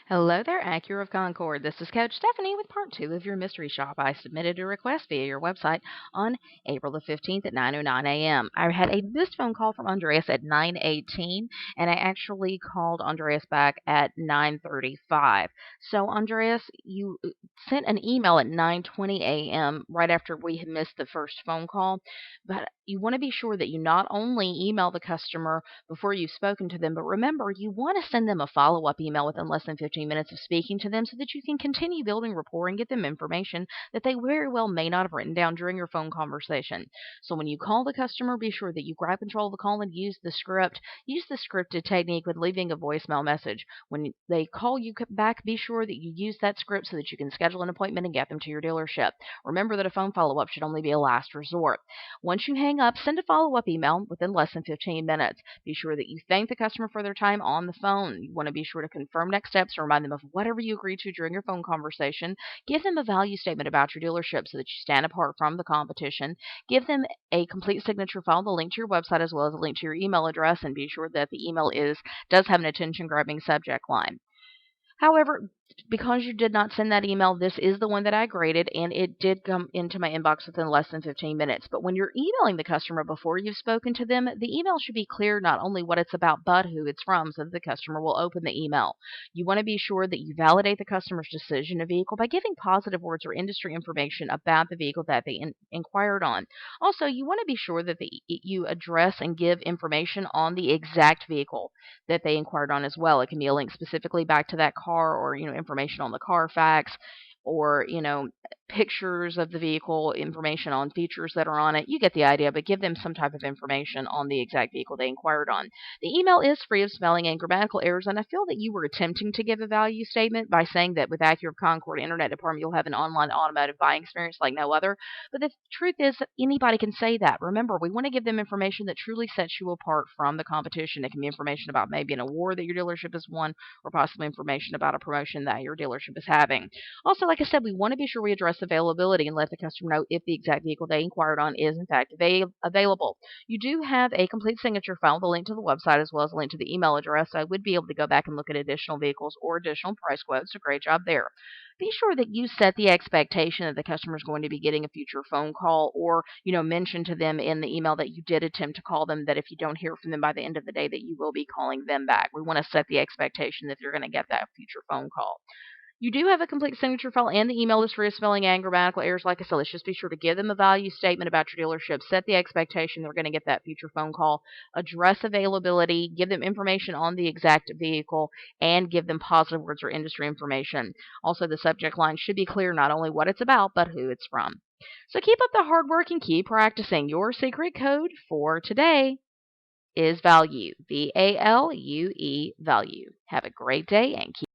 Hello there, Acura of Concord. This is Coach Stephanie with part two of your mystery shop. I submitted a request via your website on April the 15th at 9:09 a.m. I had a missed phone call from Andreas at 9:18, and I actually called Andreas back at 9:35. So, Andreas, you sent an email at 9:20 a.m. right after we had missed the first phone call, but you want to be sure that you not only email the customer before you've spoken to them. But remember, you want to send them a follow up email within less than 15 minutes of speaking to them so that you can continue building rapport and get them information that they very well may not have written down during your phone conversation. So when you call the customer, be sure that you grab control of the call and use the script. Use the scripted technique with leaving a voicemail message. When they call you back, be sure that you use that script so that you can schedule an appointment and get them to your dealership. Remember that a phone follow up should only be a last resort. Once you hang up, send a follow up email within less than 15 minutes. Be sure that you thank the customer for their time on the phone. You want to be sure to confirm next steps and remind them of whatever you agreed to during your phone conversation. Give them a value statement about your dealership so that you stand apart from the competition. Give them a complete signature file, the link to your website, as well as a link to your email address, and be sure that the email does have an attention-grabbing subject line. However, because you did not send that email, this is the one that I graded, and it did come into my inbox within less than 15 minutes. But when you're emailing the customer before you've spoken to them, the email should be clear not only what it's about, but who it's from, so that the customer will open the email. You want to be sure that you validate the customer's decision of vehicle by giving positive words or industry information about the vehicle that they inquired on. Also, you want to be sure that you address and give information on the exact vehicle that they inquired on as well. It can be a link specifically back to that car, or information on the Carfax, or pictures of the vehicle, information on features that are on it. You get the idea, but give them some type of information on the exact vehicle they inquired on. The email is free of spelling and grammatical errors, and I feel that you were attempting to give a value statement by saying that with Acura Concord Internet Department you'll have an online automotive buying experience like no other. But the truth is that anybody can say that. Remember, we want to give them information that truly sets you apart from the competition. It can be information about maybe an award that your dealership has won, or possibly information about a promotion that your dealership is having. Also, like I said, we want to be sure we address availability and let the customer know if the exact vehicle they inquired on is in fact available. You do have a complete signature file, the link to the website, as well as a link to the email address. I would be able to go back and look at additional vehicles or additional price quotes. So great job there. Be sure that you set the expectation that the customer is going to be getting a future phone call, or mention to them in the email that you did attempt to call them, that if you don't hear from them by the end of the day, that you will be calling them back. We want to set the expectation that you're going to get that future phone call. You do have a complete signature file, and the email is free of spelling and grammatical errors. Like I said, let's just be sure to give them a value statement about your dealership, set the expectation they're going to get that future phone call, address availability, give them information on the exact vehicle, and give them positive words or industry information. Also, the subject line should be clear, not only what it's about, but who it's from. So keep up the hard work and keep practicing. Your secret code for today is value. VALUE, value. Have a great day and keep